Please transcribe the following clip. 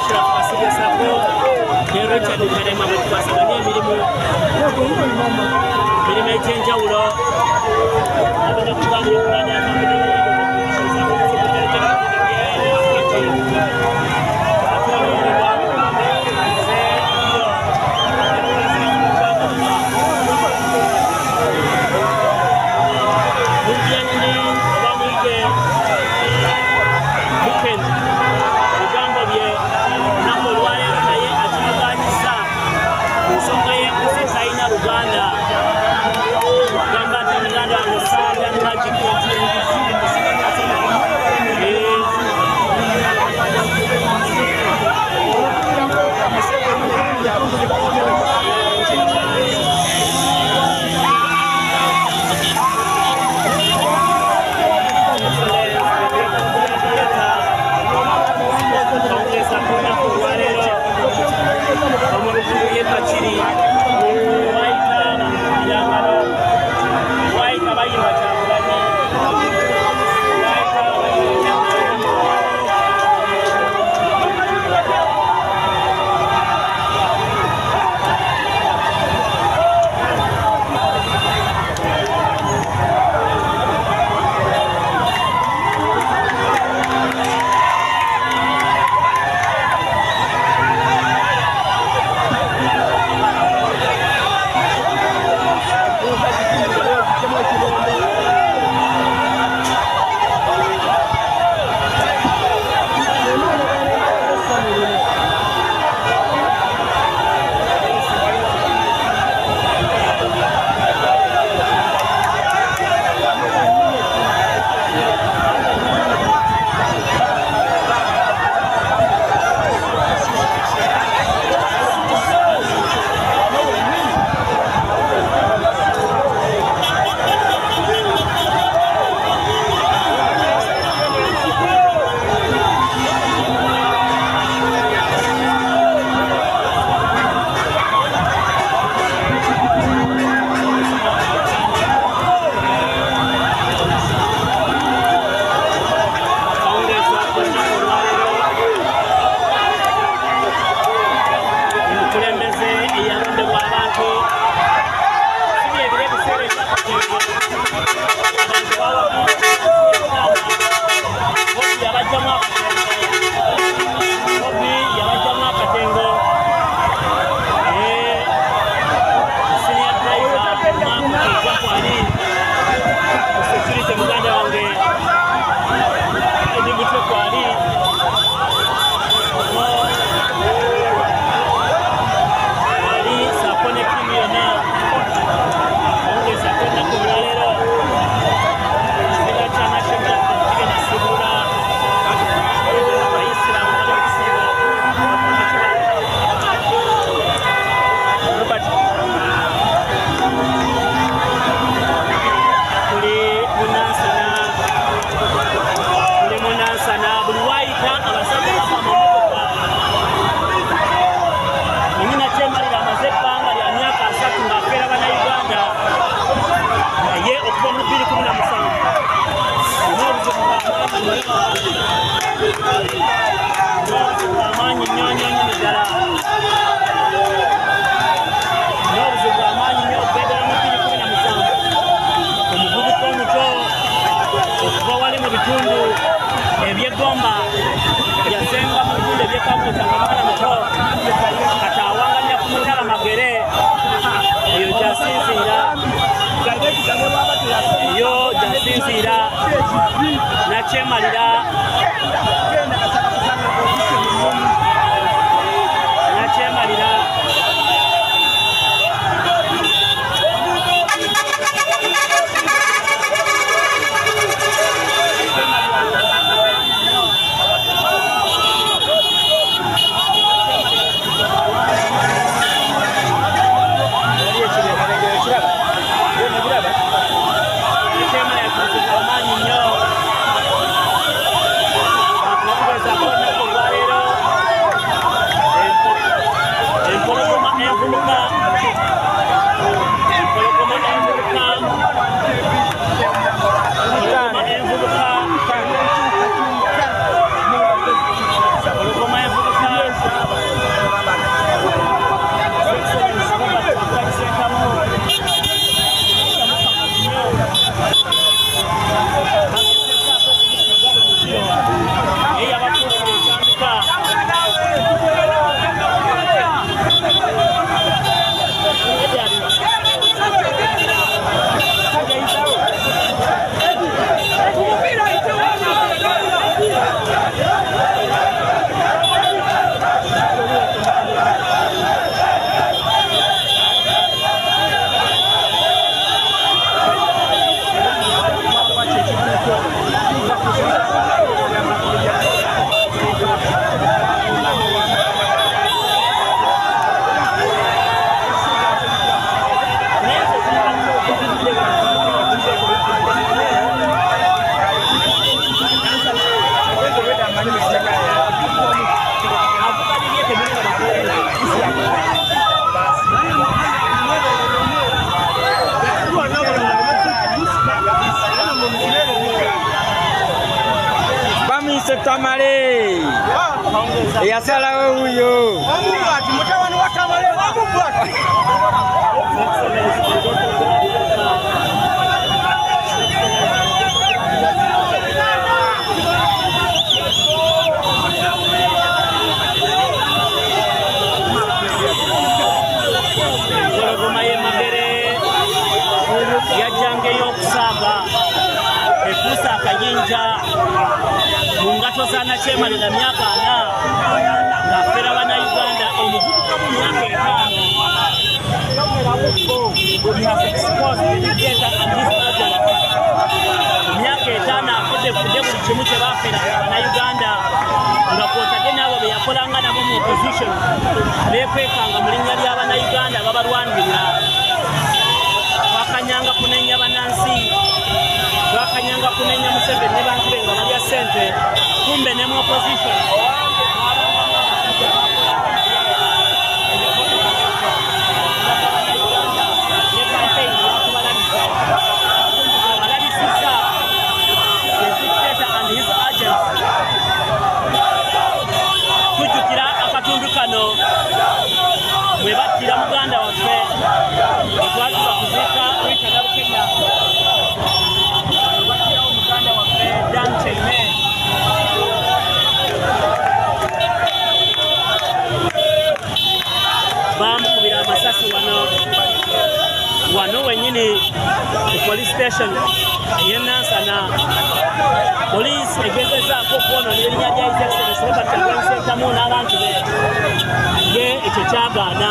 Ashraf Kasibya Sako ne Richard Karema batwasaganye emirimu ekyenjawulo abadde kuganira okulanya Tamale yasalawo huyo yajange yokusaaga ekuusa akayinja mu ngato za nakyemalira myaka 4 ng'afera bannayuganda omuvubuka mu myaka 5 myaka 5 afudde buli kimu kye baafera bannayuganda nga kwotadde n'abo be yakolanga nabo mu opposition beekwekanga mu linnya ly'abannayuganda babalwanirira bakanyanga kunenya banansi bakanyanga kunenya Museveni ne bantu be nga balya ssente kumbe ne mu opposition tujjukira akatundu kano bwe battira muganda waffe etwatuza kuziika Rita Kenya battirawo muganda waffe Dan Chene bamukubira amasasi wano wennyini ku police station ey'e Nansana. Poliisi egezezaako okwonoona erinnya lya His Excellency Robert Kyagulanyi Ssentamu n'abantu be ye ekyo kyagaana.